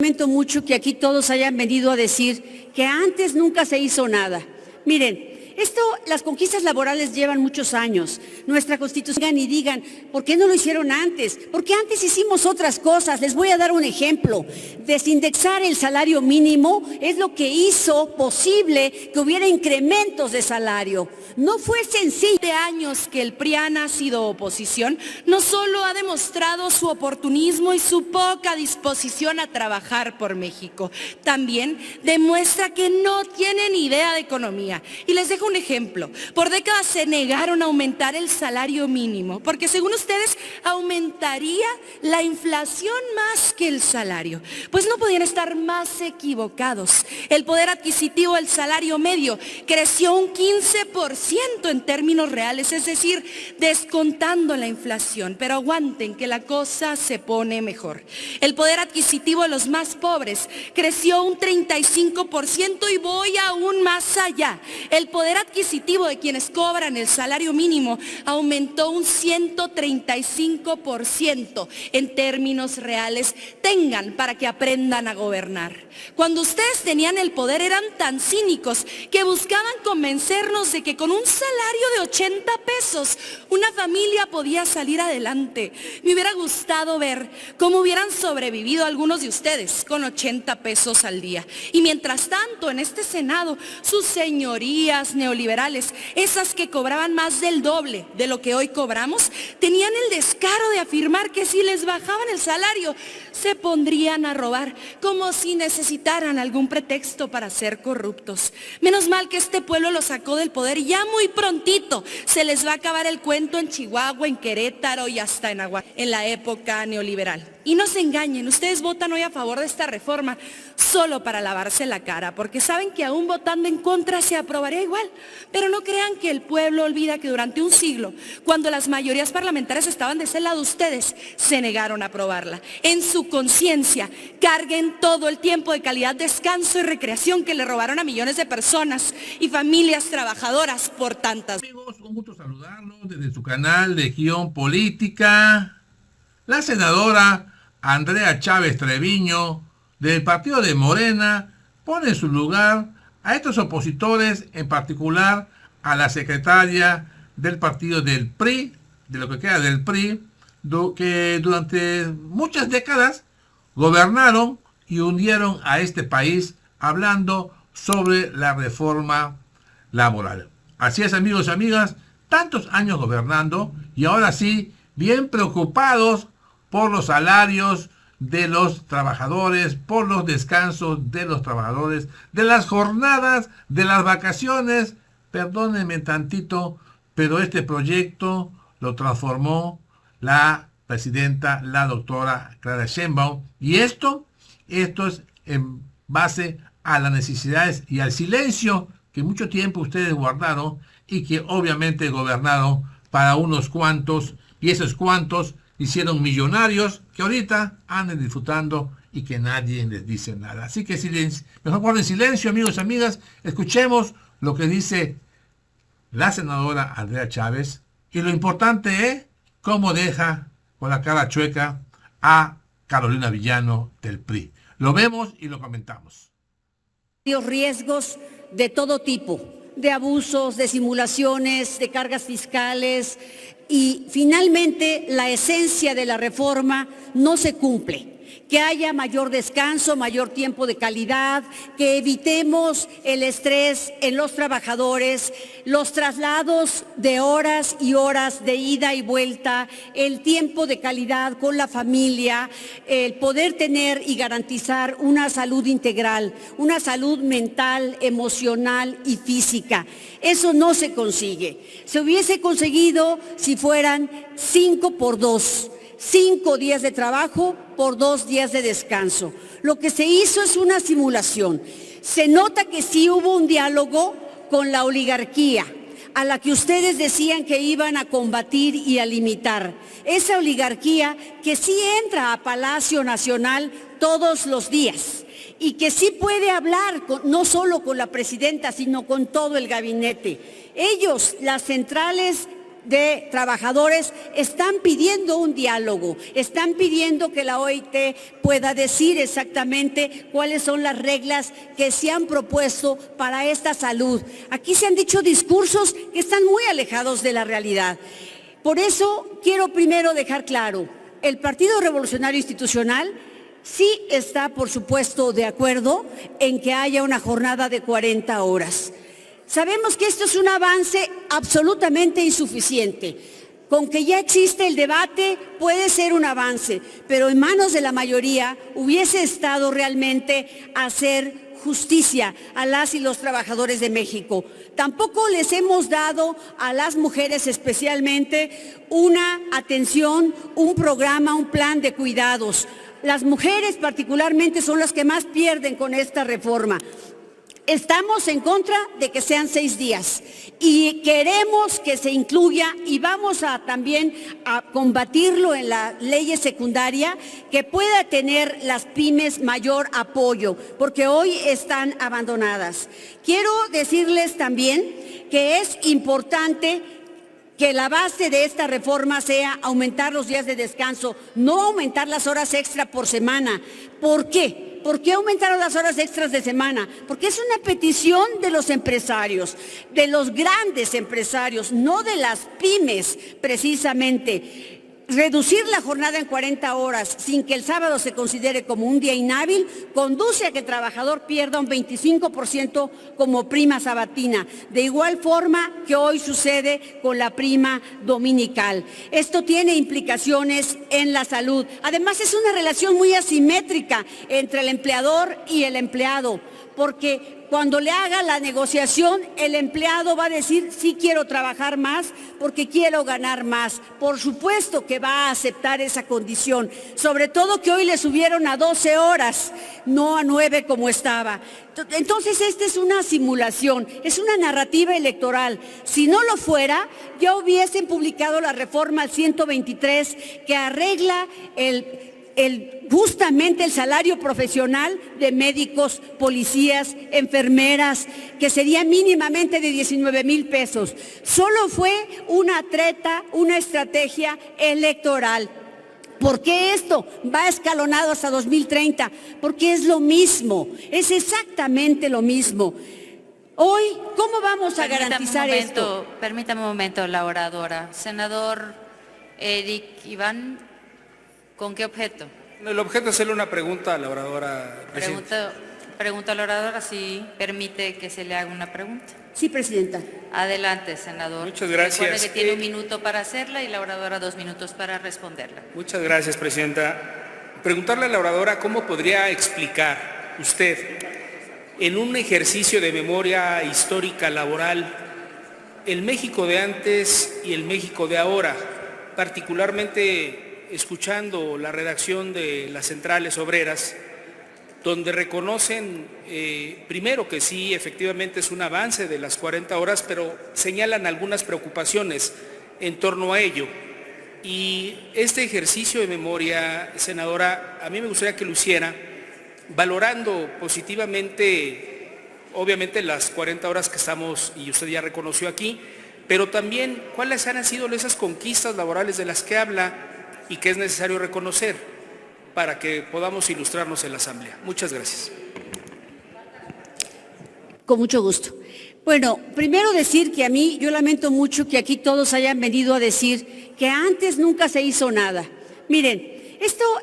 lamento mucho que aquí todos hayan venido a decir que antes nunca se hizo nada. Miren, las conquistas laborales llevan muchos años. Nuestra Constitución, y digan, ¿por qué no lo hicieron antes? Porque antes hicimos otras cosas. Les voy a dar un ejemplo. Desindexar el salario mínimo es lo que hizo posible que hubiera incrementos de salario. No fue sencillo. De años que el PRIAN ha sido oposición, no solo ha demostrado su oportunismo y su poca disposición a trabajar por México, también demuestra que no tienen idea de economía. Y les dejo un ejemplo. Por décadas se negaron a aumentar el salario mínimo, porque según ustedes aumentaría la inflación más que el salario. Pues no podían estar más equivocados. El poder adquisitivo del salario medio creció un 15% en términos reales, es decir, descontando la inflación. Pero aguanten que la cosa se pone mejor. El poder adquisitivo de los más pobres creció un 35% y voy aún más allá. El poder adquisitivo de quienes cobran el salario mínimo aumentó un 135% en términos reales. Tengan para que aprendan a gobernar. Cuando ustedes tenían el poder eran tan cínicos que buscaban convencernos de que con un salario de 80 pesos una familia podía salir adelante. Me hubiera gustado ver cómo hubieran sobrevivido algunos de ustedes con 80 pesos al día. Y mientras tanto, en este Senado, sus señorías neoliberales, esas que cobraban más del doble de lo que hoy cobramos, tenían el descaro de afirmar que si les bajaban el salario, se pondrían a robar, como si necesitaran algún pretexto para ser corruptos. Menos mal que este pueblo los sacó del poder y ya muy prontito se les va a acabar el cuento en Chihuahua, en Querétaro y hasta en la época neoliberal. Y no se engañen, ustedes votan hoy a favor de esta reforma solo para lavarse la cara, porque saben que aún votando en contra se aprobaría igual. Pero no crean que el pueblo olvida que durante un siglo, cuando las mayorías parlamentarias estaban de ese lado, ustedes se negaron a aprobarla. En su conciencia, carguen todo el tiempo de calidad, descanso y recreación que le robaron a millones de personas y familias trabajadoras por tantas. Amigos, un gusto saludarlos desde su canal de Guión Política. La senadora Andrea Chávez Treviño, del partido de Morena, pone en su lugar a estos opositores, en particular a la secretaria del partido del PRI, de lo que queda del PRI, que durante muchas décadas gobernaron y hundieron a este país hablando sobre la reforma laboral. Así es, amigos y amigas, tantos años gobernando y ahora sí, bien preocupados por los salarios de los trabajadores, por los descansos de los trabajadores, de las jornadas, de las vacaciones. Perdónenme tantito, pero este proyecto lo transformó la presidenta, la doctora Clara Sheinbaum, y esto es en base a las necesidades y al silencio que mucho tiempo ustedes guardaron y que obviamente gobernaron para unos cuantos, y esos cuantos hicieron millonarios que ahorita andan disfrutando y que nadie les dice nada. Así que silencio, mejor guarden silencio, amigos y amigas. Escuchemos lo que dice la senadora Andrea Chávez y lo importante es cómo deja con la cara chueca a Carolina Villano del PRI. Lo vemos y lo comentamos. Riesgos de todo tipo, de abusos, de simulaciones, de cargas fiscales, y finalmente la esencia de la reforma no se cumple. Que haya mayor descanso, mayor tiempo de calidad, que evitemos el estrés en los trabajadores, los traslados de horas y horas de ida y vuelta, el tiempo de calidad con la familia, el poder tener y garantizar una salud integral, una salud mental, emocional y física. Eso no se consigue. Se hubiese conseguido si fueran 5 por 2. 5 días de trabajo por 2 días de descanso. Lo que se hizo es una simulación. Se nota que sí hubo un diálogo con la oligarquía, a la que ustedes decían que iban a combatir y a limitar. Esa oligarquía que sí entra a Palacio Nacional todos los días y que sí puede hablar no solo con la presidenta, sino con todo el gabinete. Ellos, las centrales de trabajadores están pidiendo un diálogo, están pidiendo que la OIT pueda decir exactamente cuáles son las reglas que se han propuesto para esta salud. Aquí se han dicho discursos que están muy alejados de la realidad. Por eso quiero primero dejar claro, el Partido Revolucionario Institucional sí está, por supuesto, de acuerdo en que haya una jornada de 40 horas. Sabemos que esto es un avance absolutamente insuficiente. Con que ya existe el debate puede ser un avance, pero en manos de la mayoría hubiese estado realmente hacer justicia a las y los trabajadores de México. Tampoco les hemos dado a las mujeres especialmente una atención, un programa, un plan de cuidados. Las mujeres particularmente son las que más pierden con esta reforma. Estamos en contra de que sean 6 días y queremos que se incluya y vamos a también a combatirlo en la ley secundaria, que pueda tener las pymes mayor apoyo, porque hoy están abandonadas. Quiero decirles también que es importante que la base de esta reforma sea aumentar los días de descanso, no aumentar las horas extra por semana. ¿Por qué? ¿Por qué aumentaron las horas extras de semana? Porque es una petición de los empresarios, de los grandes empresarios, no de las pymes precisamente. Reducir la jornada en 40 horas sin que el sábado se considere como un día inhábil conduce a que el trabajador pierda un 25% como prima sabatina, de igual forma que hoy sucede con la prima dominical. Esto tiene implicaciones en la salud. Además, es una relación muy asimétrica entre el empleador y el empleado, porque cuando le haga la negociación, el empleado va a decir, sí quiero trabajar más porque quiero ganar más. Por supuesto que va a aceptar esa condición, sobre todo que hoy le subieron a 12 horas, no a 9 como estaba. Entonces, esta es una simulación, es una narrativa electoral. Si no lo fuera, ya hubiesen publicado la reforma al 123 que arregla justamente el salario profesional de médicos, policías, enfermeras, que sería mínimamente de 19,000 pesos. Solo fue una treta, una estrategia electoral. ¿Por qué esto va escalonado hasta 2030? Porque es lo mismo, es exactamente lo mismo. Hoy, ¿cómo vamos a garantizar esto? Permítame un momento, la oradora. Senador Eric Iván, ¿con qué objeto? El objeto es hacerle una pregunta a la oradora. Pregunta a la oradora si permite que se le haga una pregunta. Sí, Presidenta. Adelante, senador. Muchas gracias. Recuerde que tiene 1 minuto para hacerla y la oradora 2 minutos para responderla. Muchas gracias, Presidenta. Preguntarle a la oradora cómo podría explicar usted, en un ejercicio de memoria histórica laboral, el México de antes y el México de ahora, particularmente escuchando la redacción de las centrales obreras, donde reconocen primero que sí, efectivamente es un avance de las 40 horas, pero señalan algunas preocupaciones en torno a ello. Y este ejercicio de memoria, senadora, a mí me gustaría que lo hiciera valorando positivamente, obviamente, las 40 horas que estamos, y usted ya reconoció aquí, pero también cuáles han sido esas conquistas laborales de las que habla y que es necesario reconocer para que podamos ilustrarnos en la Asamblea. Muchas gracias. Con mucho gusto. Bueno, primero decir que yo lamento mucho que aquí todos hayan venido a decir que antes nunca se hizo nada. Miren,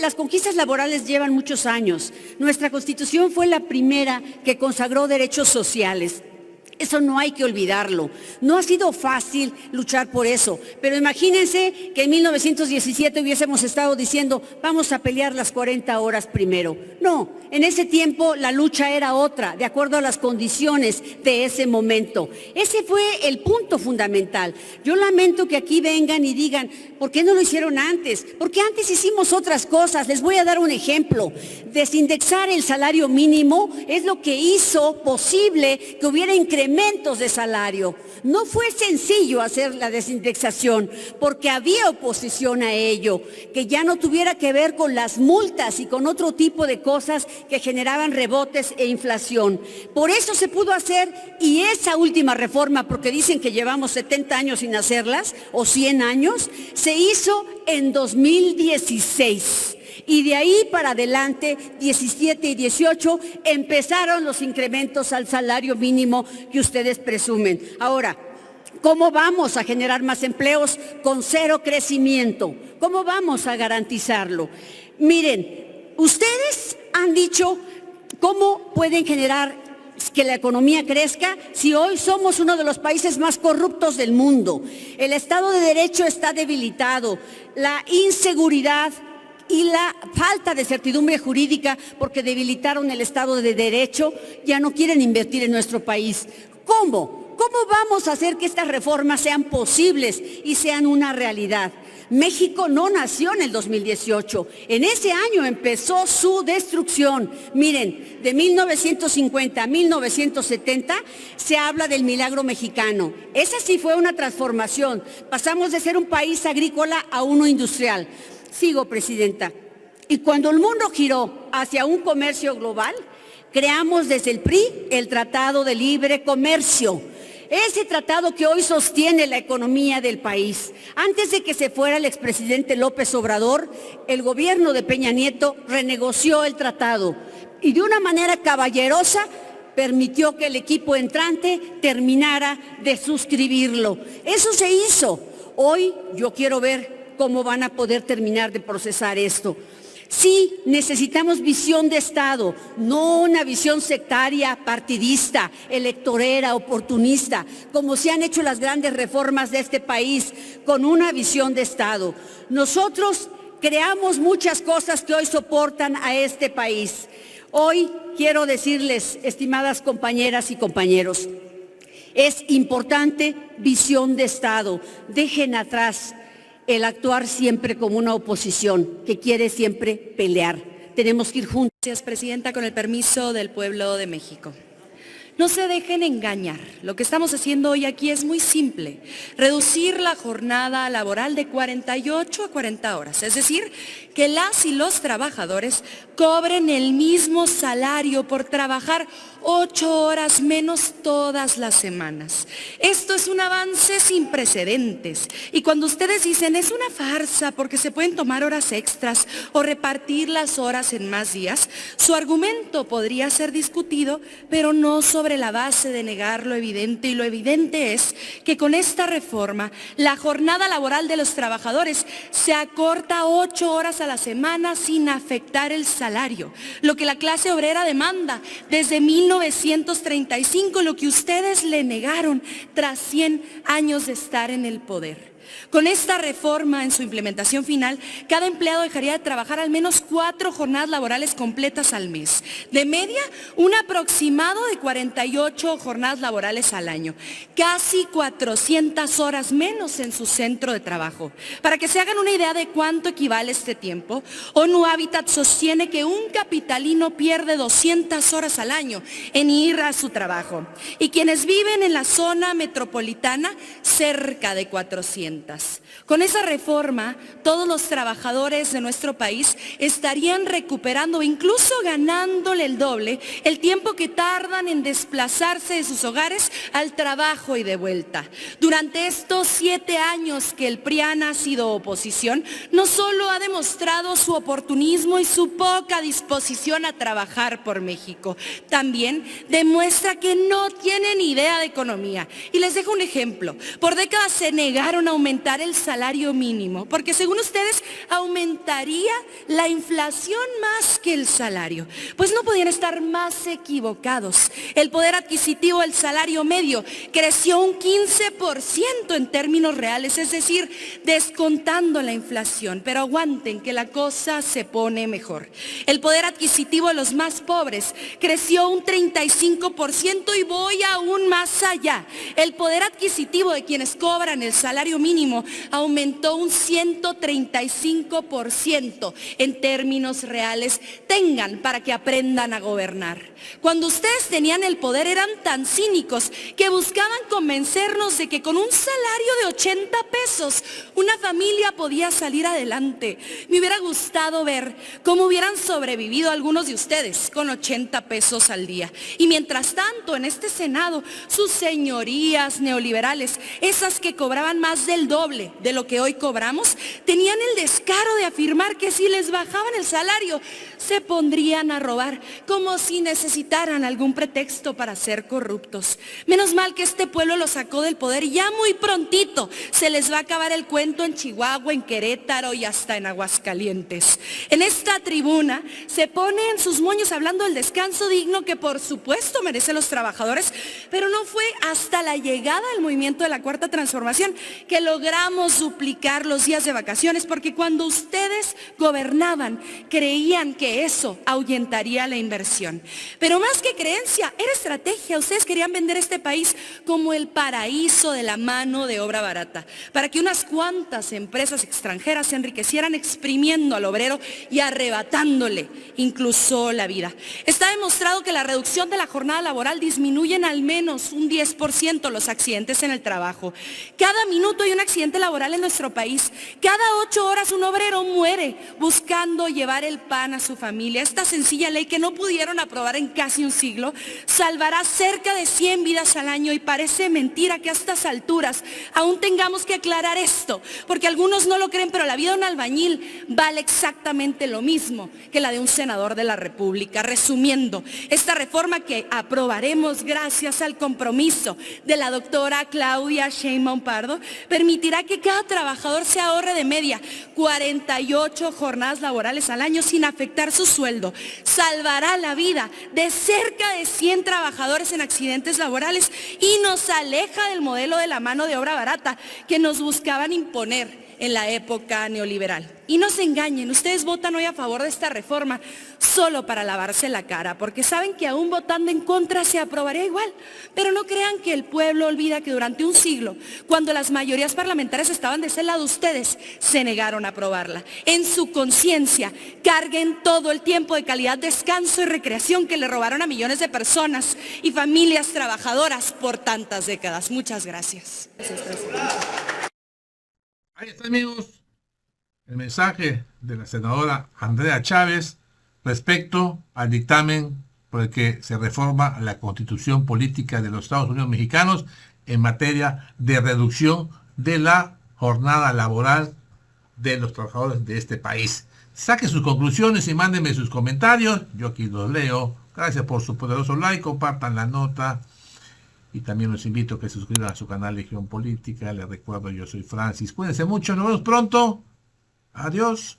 las conquistas laborales llevan muchos años. Nuestra Constitución fue la primera que consagró derechos sociales. Eso no hay que olvidarlo. No ha sido fácil luchar por eso, pero imagínense que en 1917 hubiésemos estado diciendo, vamos a pelear las 40 horas primero. No, en ese tiempo la lucha era otra, de acuerdo a las condiciones de ese momento. Ese fue el punto fundamental. Yo lamento que aquí vengan y digan, ¿por qué no lo hicieron antes? Porque antes hicimos otras cosas. Les voy a dar un ejemplo. Desindexar el salario mínimo es lo que hizo posible que hubiera incremento incrementos de salario. No fue sencillo hacer la desindexación porque había oposición a ello, que ya no tuviera que ver con las multas y con otro tipo de cosas que generaban rebotes e inflación. Por eso se pudo hacer, y esa última reforma, porque dicen que llevamos 70 años sin hacerlas, o 100 años, se hizo en 2016. Y de ahí para adelante, 17 y 18, empezaron los incrementos al salario mínimo que ustedes presumen. Ahora, ¿cómo vamos a generar más empleos con cero crecimiento? ¿Cómo vamos a garantizarlo? Miren, ustedes han dicho cómo pueden generar que la economía crezca si hoy somos uno de los países más corruptos del mundo. El Estado de Derecho está debilitado, la inseguridad y la falta de certidumbre jurídica, porque debilitaron el Estado de Derecho, ya no quieren invertir en nuestro país. ¿Cómo? ¿Cómo vamos a hacer que estas reformas sean posibles y sean una realidad? México no nació en el 2018, en ese año empezó su destrucción. Miren, de 1950 a 1970 se habla del milagro mexicano. Esa sí fue una transformación. Pasamos de ser un país agrícola a uno industrial. Sigo, Presidenta. Y cuando el mundo giró hacia un comercio global, creamos desde el PRI el Tratado de Libre Comercio. Ese tratado que hoy sostiene la economía del país. Antes de que se fuera el expresidente López Obrador, el gobierno de Peña Nieto renegoció el tratado y de una manera caballerosa permitió que el equipo entrante terminara de suscribirlo. Eso se hizo. Hoy yo quiero ver cómo van a poder terminar de procesar esto. Sí, necesitamos visión de Estado, no una visión sectaria, partidista, electorera, oportunista, como se han hecho las grandes reformas de este país, con una visión de Estado. Nosotros creamos muchas cosas que hoy soportan a este país. Hoy quiero decirles, estimadas compañeras y compañeros, es importante visión de Estado. Dejen atrás el actuar siempre como una oposición que quiere siempre pelear. Tenemos que ir juntos. Gracias, Presidenta, con el permiso del pueblo de México. No se dejen engañar. Lo que estamos haciendo hoy aquí es muy simple. Reducir la jornada laboral de 48 a 40 horas. Es decir, que las y los trabajadores cobren el mismo salario por trabajar 8 horas menos todas las semanas. Esto es un avance sin precedentes. Y cuando ustedes dicen es una farsa porque se pueden tomar horas extras o repartir las horas en más días, su argumento podría ser discutido, pero no sobre la base de negar lo evidente. Y lo evidente es que con esta reforma la jornada laboral de los trabajadores se acorta 8 horas a la semana sin afectar el salario. Lo que la clase obrera demanda desde 1935, lo que ustedes le negaron tras 100 años de estar en el poder. Con esta reforma, en su implementación final, cada empleado dejaría de trabajar al menos 4 jornadas laborales completas al mes. De media, un aproximado de 48 jornadas laborales al año. Casi 400 horas menos en su centro de trabajo. Para que se hagan una idea de cuánto equivale este tiempo, ONU Habitat sostiene que un capitalino pierde 200 horas al año en ir a su trabajo. Y quienes viven en la zona metropolitana, cerca de 400. Con esa reforma, todos los trabajadores de nuestro país estarían recuperando, incluso ganándole el doble, el tiempo que tardan en desplazarse de sus hogares al trabajo y de vuelta. Durante estos 7 años que el PRIAN ha sido oposición, no solo ha demostrado su oportunismo y su poca disposición a trabajar por México, también demuestra que no tienen idea de economía. Y les dejo un ejemplo. Por décadas se negaron a aumentar el salario mínimo, porque según ustedes aumentaría la inflación más que el salario. Pues no podían estar más equivocados. El poder adquisitivo del salario medio creció un 15% en términos reales, es decir, descontando la inflación. Pero aguanten que la cosa se pone mejor. El poder adquisitivo de los más pobres creció un 35% y voy aún más allá. El poder adquisitivo de quienes cobran el salario mínimo mínimo aumentó un 135%. En términos reales, tengan para que aprendan a gobernar. Cuando ustedes tenían el poder eran tan cínicos que buscaban convencernos de que con un salario de 80 pesos una familia podía salir adelante. Me hubiera gustado ver cómo hubieran sobrevivido algunos de ustedes con 80 pesos al día. Y mientras tanto, en este Senado, sus señorías neoliberales, esas que cobraban más del doble de lo que hoy cobramos, tenían el descaro de afirmar que si les bajaban el salario, se pondrían a robar, como si necesitaran algún pretexto para ser corruptos. Menos mal que este pueblo los sacó del poder y ya muy prontito se les va a acabar el cuento en Chihuahua, en Querétaro y hasta en Aguascalientes. En esta tribuna se ponen sus moños hablando del descanso digno que por supuesto merecen los trabajadores, pero no fue hasta la llegada del movimiento de la Cuarta Transformación que logramos duplicar los días de vacaciones, porque cuando ustedes gobernaban creían que eso ahuyentaría la inversión. Pero más que creencia, era estrategia. Ustedes querían vender este país como el paraíso de la mano de obra barata, para que unas cuantas empresas extranjeras se enriquecieran exprimiendo al obrero y arrebatándole incluso la vida. Está demostrado que la reducción de la jornada laboral disminuye en al menos un 10% los accidentes en el trabajo. Cada minuto hay un accidente laboral en nuestro país. Cada 8 horas un obrero muere buscando llevar el pan a su familia. Esta sencilla ley que no pudieron aprobar en casi un siglo salvará cerca de 100 vidas al año, y parece mentira que a estas alturas aún tengamos que aclarar esto, porque algunos no lo creen, pero la vida de un albañil vale exactamente lo mismo que la de un senador de la República. Resumiendo, esta reforma que aprobaremos gracias al compromiso de la doctora Claudia Sheinbaum Pardo permitirá que cada trabajador se ahorre de media 48 jornadas laborales al año sin afectar su sueldo. Salvará la vida de cerca de 100 trabajadores en accidentes laborales y nos aleja del modelo de la mano de obra barata que nos buscaban imponer en la época neoliberal. Y no se engañen, ustedes votan hoy a favor de esta reforma solo para lavarse la cara, porque saben que aún votando en contra se aprobaría igual. Pero no crean que el pueblo olvida que durante un siglo, cuando las mayorías parlamentarias estaban de ese lado, ustedes se negaron a aprobarla. En su conciencia, carguen todo el tiempo de calidad, descanso y recreación que le robaron a millones de personas y familias trabajadoras por tantas décadas. Muchas gracias. Ahí está, amigos, el mensaje de la senadora Andrea Chávez respecto al dictamen por el que se reforma la Constitución Política de los Estados Unidos Mexicanos en materia de reducción de la jornada laboral de los trabajadores de este país. Saquen sus conclusiones y mándenme sus comentarios. Yo aquí los leo. Gracias por su poderoso like, compartan la nota. Y también los invito a que se suscriban a su canal Legión Política. Les recuerdo, yo soy Francis. Cuídense mucho, nos vemos pronto. Adiós.